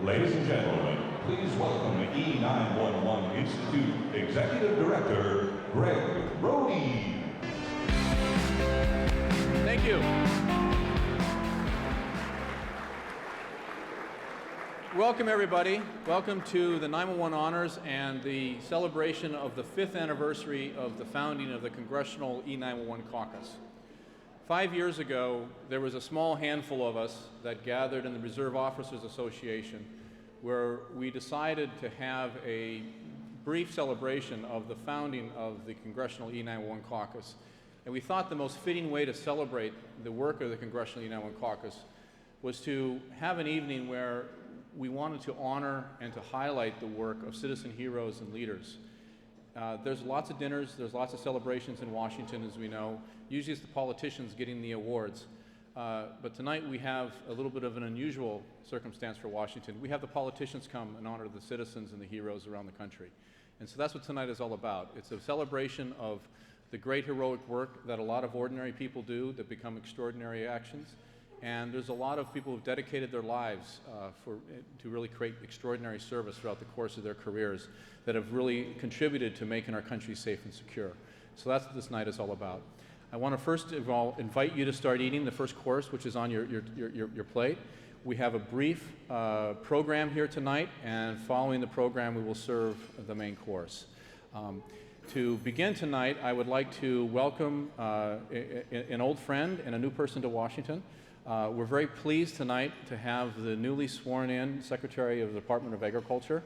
Ladies and gentlemen, please welcome E9-1-1 Institute Executive Director, Greg Rohde. Thank you. Welcome, everybody. Welcome to the 9-1-1 Honors and the celebration of the 5th anniversary of the founding of the Congressional E9-1-1 Caucus. 5 years ago, there was a small handful of us that gathered in the Reserve Officers Association where we decided to have a brief celebration of the founding of the Congressional E9-1 Caucus. And we thought the most fitting way to celebrate the work of the Congressional E9-1 Caucus was to have an evening where we wanted to honor and to highlight the work of citizen heroes and leaders. There's lots of dinners, there's lots of celebrations in Washington, as we know. Usually it's the politicians getting the awards. But tonight we have a little bit of an unusual circumstance for Washington. We have the politicians come and honor the citizens and the heroes around the country. And so that's what tonight is all about. It's a celebration of the great heroic work that a lot of ordinary people do that become extraordinary actions. And there's a lot of people who've dedicated their lives to really create extraordinary service throughout the course of their careers that have really contributed to making our country safe and secure. So that's what this night is all about. I want to first of all invite you to start eating the first course, which is on your plate. We have a brief program here tonight, and following the program we will serve the main course. To begin tonight, I would like to welcome an old friend and a new person to Washington. We're very pleased tonight to have the newly sworn-in Secretary of the Department of Agriculture.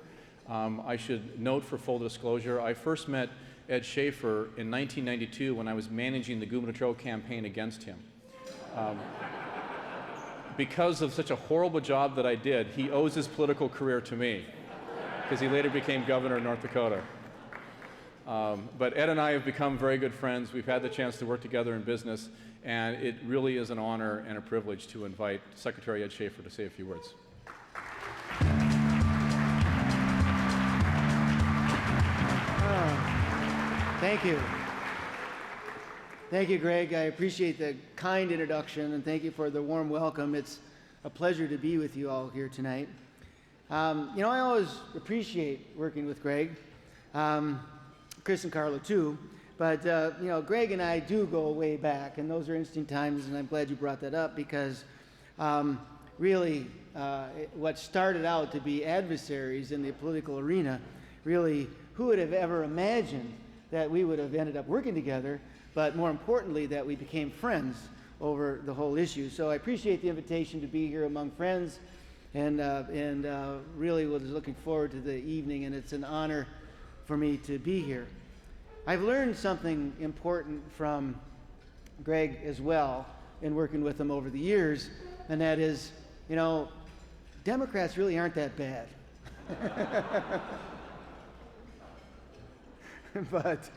I should note, for full disclosure, I first met Ed Schaefer in 1992 when I was managing the gubernatorial campaign against him. Because of such a horrible job that I did, he owes his political career to me, because he later became governor of North Dakota. But Ed and I have become very good friends. We've had the chance to work together in business, and it really is an honor and a privilege to invite Secretary Ed Schaefer to say a few words. Thank you. Thank you, Greg. I appreciate the kind introduction, and thank you for the warm welcome. It's a pleasure to be with you all here tonight. I always appreciate working with Greg. Chris and Carla too, but Greg and I do go way back, and those are interesting times, and I'm glad you brought that up because really what started out to be adversaries in the political arena, really, who would have ever imagined that we would have ended up working together, but more importantly that we became friends over the whole issue. So I appreciate the invitation to be here among friends, and really was looking forward to the evening, and it's an honor for me to be here. I've learned something important from Greg as well in working with him over the years, and that is, Democrats really aren't that bad. But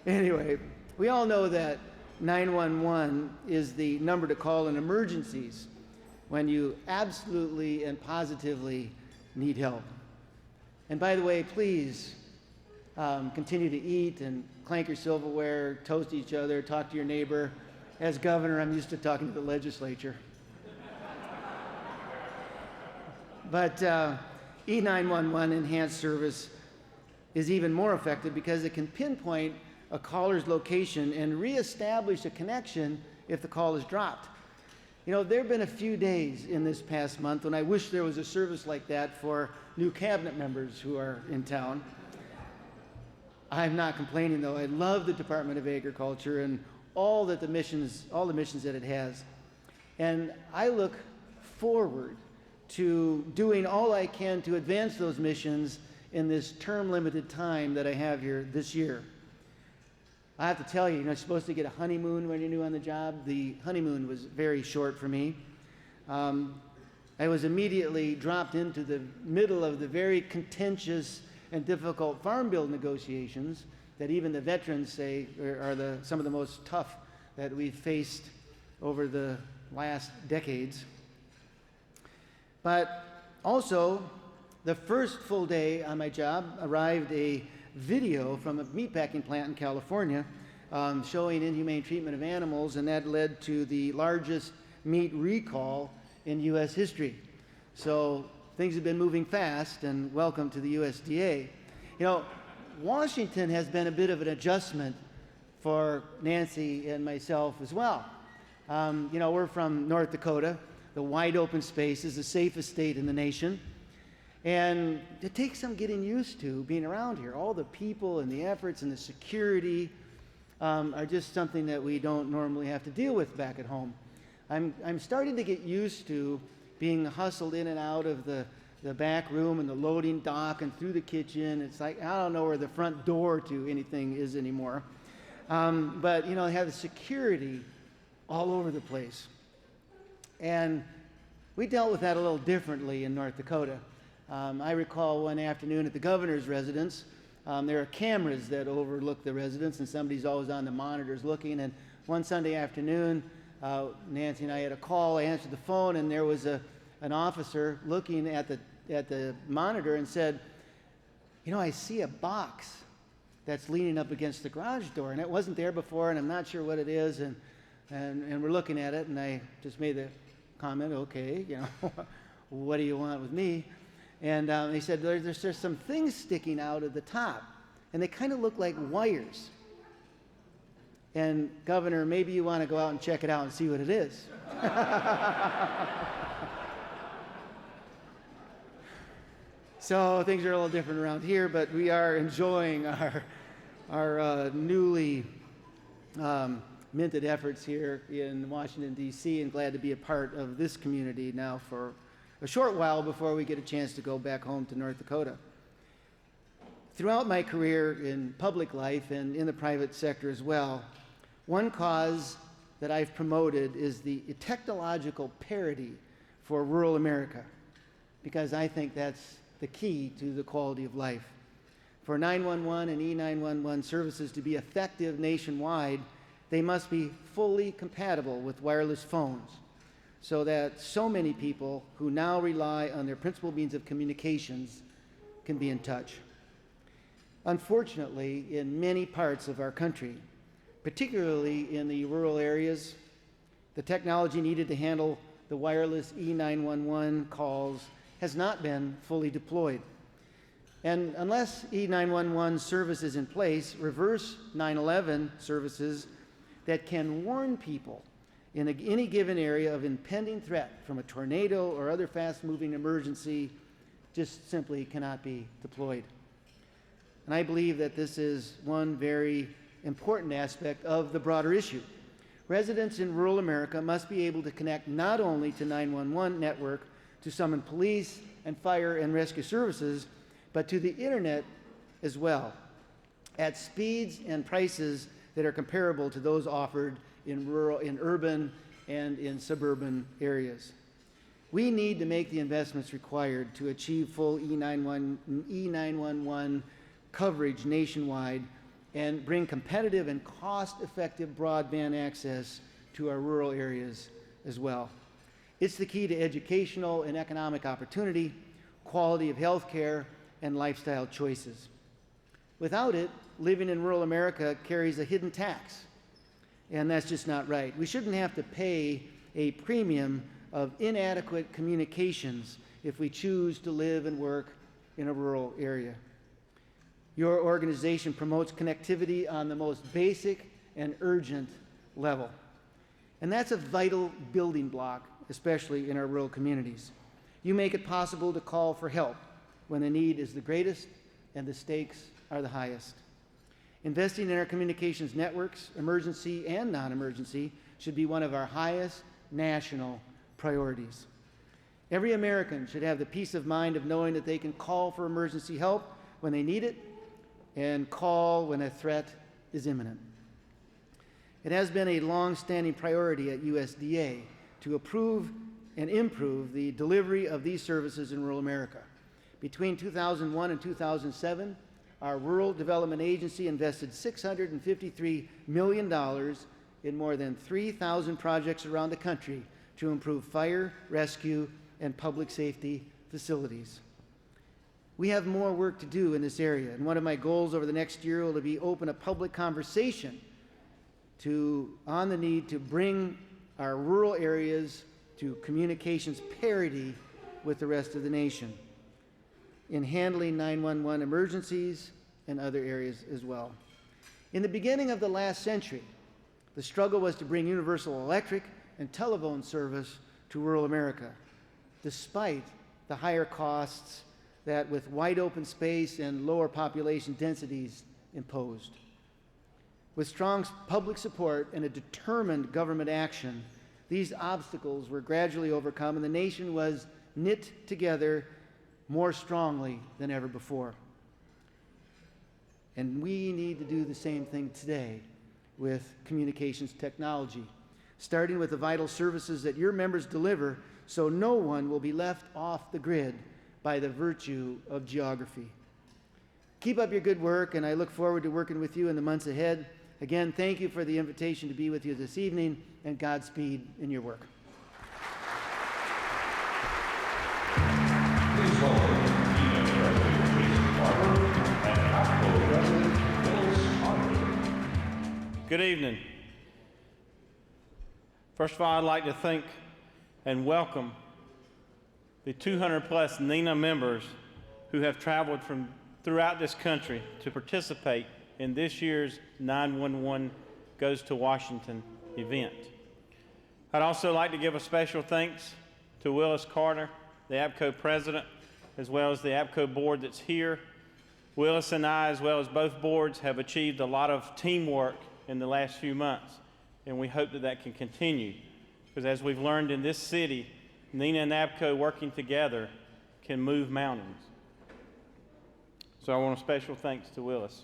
anyway, we all know that 911 is the number to call in emergencies when you absolutely and positively need help. And by the way, please continue to eat and clank your silverware, toast each other, talk to your neighbor. As governor, I'm used to talking to the legislature. But E9-1-1 enhanced service is even more effective because it can pinpoint a caller's location and reestablish a connection if the call is dropped. There have been a few days in this past month when I wish there was a service like that for new cabinet members who are in town. I'm not complaining, though. I love the Department of Agriculture and all the missions that it has. And I look forward to doing all I can to advance those missions in this term-limited time that I have here this year. I have to tell you, you're supposed to get a honeymoon when you're new on the job. The honeymoon was very short for me. I was immediately dropped into the middle of the very contentious and difficult farm bill negotiations that even the veterans say are some of the most tough that we've faced over the last decades. But also, the first full day on my job arrived a video from a meatpacking plant in California showing inhumane treatment of animals, and that led to the largest meat recall in U.S. history. So things have been moving fast, and welcome to the USDA. You know, Washington has been a bit of an adjustment for Nancy and myself as well. You know, we're from North Dakota, the wide open spaces, the safest state in the nation. And it takes some getting used to being around here. All the people and the efforts and the security are just something that we don't normally have to deal with back at home. I'm starting to get used to being hustled in and out of the back room and the loading dock and through the kitchen. It's like, I don't know where the front door to anything is anymore. But, you know, they have the security all over the place. And we dealt with that a little differently in North Dakota. I recall one afternoon at the governor's residence, there are cameras that overlook the residence, and somebody's always on the monitors looking. And one Sunday afternoon, Nancy and I had a call. I answered the phone, and there was an officer looking at the monitor and said, you know, I see a box that's leaning up against the garage door, and it wasn't there before, and I'm not sure what it is, and we're looking at it, and I just made the comment, okay, you know, what do you want with me? And he said, there's some things sticking out of the top, and they kind of look like wires. And Governor, maybe you want to go out and check it out and see what it is. So things are a little different around here, but we are enjoying our newly minted efforts here in Washington, D.C., and glad to be a part of this community now for a short while before we get a chance to go back home to North Dakota. Throughout my career in public life and in the private sector as well, one cause that I've promoted is the technological parity for rural America, because I think that's the key to the quality of life. For 911 and E9-1-1 services to be effective nationwide, they must be fully compatible with wireless phones, so that so many people who now rely on their principal means of communications can be in touch. Unfortunately, in many parts of our country, particularly in the rural areas, the technology needed to handle the wireless E9-1-1 calls has not been fully deployed. And unless E9-1-1 service is in place, reverse 911 services that can warn people in any given area of impending threat from a tornado or other fast-moving emergency just simply cannot be deployed. And I believe that this is one very important aspect of the broader issue. Residents in rural America must be able to connect not only to 911 network to summon police and fire and rescue services, but to the internet as well, at speeds and prices that are comparable to those offered in urban and in suburban areas. We need to make the investments required to achieve full E9-1-1 coverage nationwide and bring competitive and cost-effective broadband access to our rural areas as well. It's the key to educational and economic opportunity, quality of health care, and lifestyle choices. Without it, living in rural America carries a hidden tax, and that's just not right. We shouldn't have to pay a premium of inadequate communications if we choose to live and work in a rural area. Your organization promotes connectivity on the most basic and urgent level. And that's a vital building block, especially in our rural communities. You make it possible to call for help when the need is the greatest and the stakes are the highest. Investing in our communications networks, emergency and non-emergency, should be one of our highest national priorities. Every American should have the peace of mind of knowing that they can call for emergency help when they need it and call when a threat is imminent. It has been a long-standing priority at USDA to approve and improve the delivery of these services in rural America. Between 2001 and 2007, our Rural Development Agency invested $653 million in more than 3,000 projects around the country to improve fire, rescue, and public safety facilities. We have more work to do in this area, and one of my goals over the next year will be open a public conversation on the need to bring our rural areas to communications parity with the rest of the nation in handling 911 emergencies and other areas as well. In the beginning of the last century, the struggle was to bring universal electric and telephone service to rural America, despite the higher costs that with wide open space and lower population densities imposed. With strong public support and a determined government action, these obstacles were gradually overcome and the nation was knit together more strongly than ever before. And we need to do the same thing today with communications technology, starting with the vital services that your members deliver so no one will be left off the grid by the virtue of geography. Keep up your good work, and I look forward to working with you in the months ahead. Again, thank you for the invitation to be with you this evening, and Godspeed in your work. Please welcome E9 President Jason Barber and APCO President Phyllis Andre. Good evening. First of all, I'd like to thank and welcome the 200-plus NENA members who have traveled from throughout this country to participate in this year's 911 Goes to Washington event. I'd also like to give a special thanks to Willis Carter, the APCO president, as well as the APCO board that's here. Willis and I, as well as both boards, have achieved a lot of teamwork in the last few months, and we hope that that can continue, because as we've learned in this city, NENA and APCO working together can move mountains. So I want a special thanks to Willis.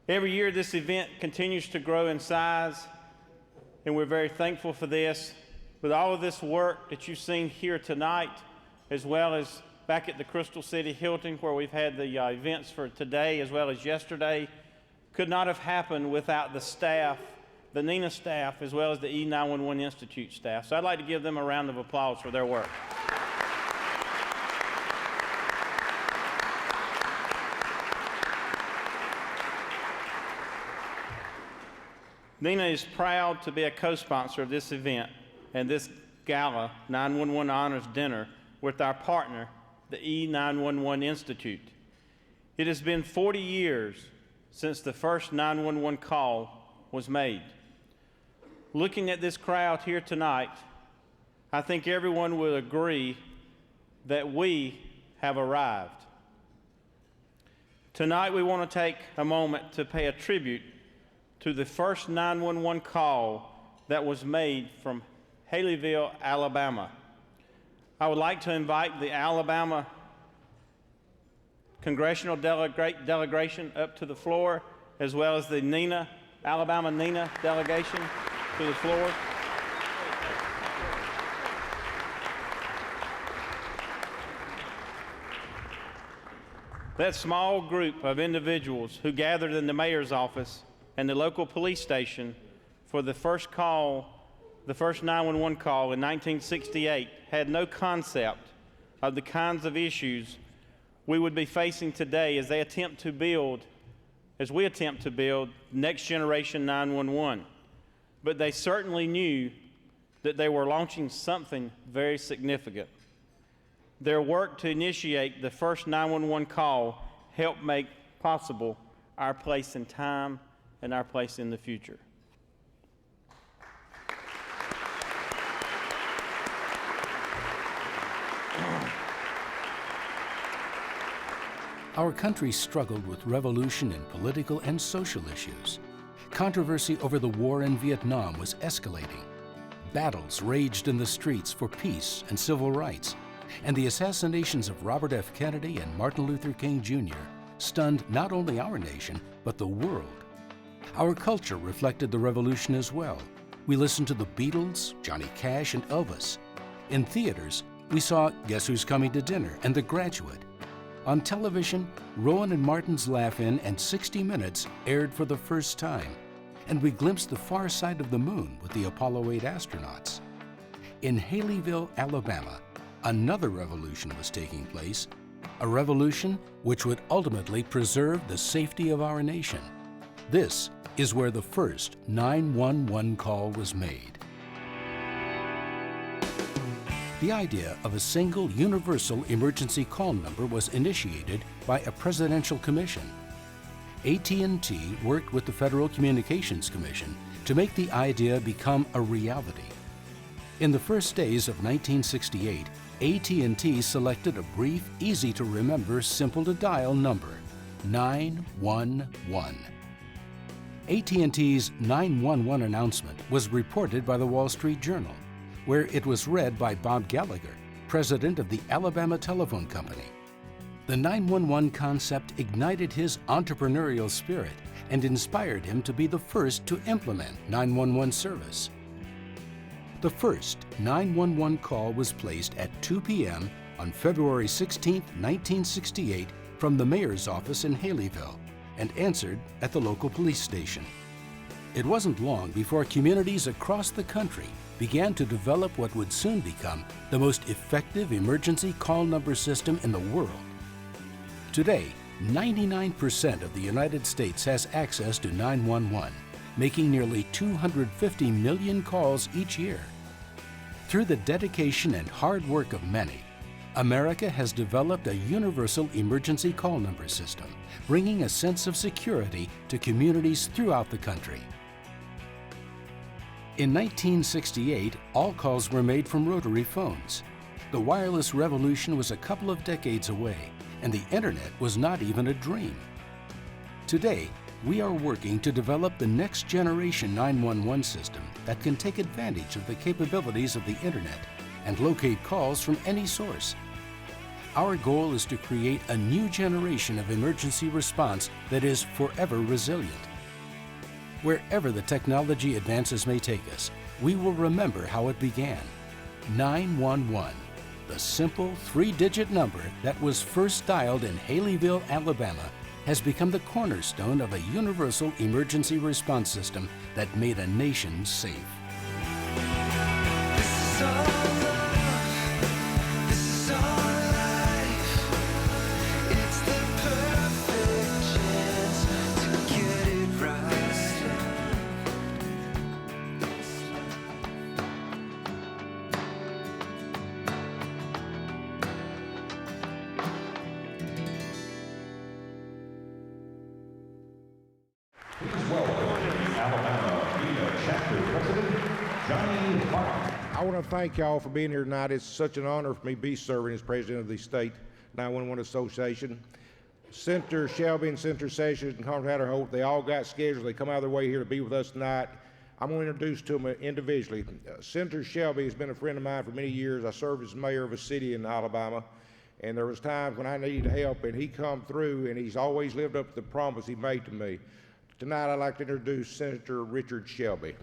Every year this event continues to grow in size, and we're very thankful for this. With all of this work that you've seen here tonight, as well as back at the Crystal City Hilton, where we've had the events for today as well as yesterday, could not have happened without the staff, the NENA staff, as well as the E9-1-1 Institute staff. So I'd like to give them a round of applause for their work. NENA is proud to be a co-sponsor of this event and this gala 911 Honors Dinner with our partner, the E9-1-1 Institute. It has been 40 years since the first 911 call was made. Looking at this crowd here tonight, I think everyone will agree that we have arrived. Tonight we want to take a moment to pay a tribute to the first 911 call that was made from Haleyville, Alabama. I would like to invite the Alabama congressional delegation up to the floor, as well as the NENA, Alabama NENA delegation to the floor. That small group of individuals who gathered in the mayor's office and the local police station for the first 911 call in 1968 had no concept of the kinds of issues we would be facing today as we attempt to build next generation 911. But they certainly knew that they were launching something very significant. Their work to initiate the first 911 call helped make possible our place in time and our place in the future. Our country struggled with revolution in political and social issues. Controversy over the war in Vietnam was escalating. Battles raged in the streets for peace and civil rights, and the assassinations of Robert F. Kennedy and Martin Luther King Jr. stunned not only our nation, but the world. Our culture reflected the revolution as well. We listened to the Beatles, Johnny Cash, and Elvis. In theaters, we saw Guess Who's Coming to Dinner and The Graduate. On television, Rowan and Martin's Laugh-In and 60 Minutes aired for the first time, and we glimpsed the far side of the moon with the Apollo 8 astronauts. In Haleyville, Alabama, another revolution was taking place, a revolution which would ultimately preserve the safety of our nation. This is where the first 911 call was made. The idea of a single universal emergency call number was initiated by a presidential commission. AT&T worked with the Federal Communications Commission to make the idea become a reality. In the first days of 1968, AT&T selected a brief, easy-to-remember, simple-to-dial number, 911. AT&T's 911 announcement was reported by the Wall Street Journal, where it was read by Bob Gallagher, president of the Alabama Telephone Company. The 911 concept ignited his entrepreneurial spirit and inspired him to be the first to implement 911 service. The first 911 call was placed at 2 p.m. on February 16, 1968, from the mayor's office in Haleyville and answered at the local police station. It wasn't long before communities across the country began to develop what would soon become the most effective emergency call number system in the world. Today, 99% of the United States has access to 911, making nearly 250 million calls each year. Through the dedication and hard work of many, America has developed a universal emergency call number system, bringing a sense of security to communities throughout the country. In 1968, all calls were made from rotary phones. The wireless revolution was a couple of decades away, and the internet was not even a dream. Today, we are working to develop the next generation 911 system that can take advantage of the capabilities of the internet and locate calls from any source. Our goal is to create a new generation of emergency response that is forever resilient. Wherever the technology advances may take us, we will remember how it began. 911, the simple three-digit number that was first dialed in Haleyville, Alabama, has become the cornerstone of a universal emergency response system that made a nation safe. This is our love. This is our life. It's the perfect chance to get it right. Please welcome Alabama MENA Chapter President Johnny Hart. I want to thank y'all for being here tonight. It's such an honor for me to be serving as president of the State 911 Association. Senator Shelby and Senator Sessions and Conrad Holt, they all got schedules. They come out of their way here to be with us tonight. I'm going to introduce to them individually. Senator Shelby has been a friend of mine for many years. I served as mayor of a city in Alabama, and there was times when I needed help, and he come through, and he's always lived up to the promise he made to me. Tonight, I'd like to introduce Senator Richard Shelby.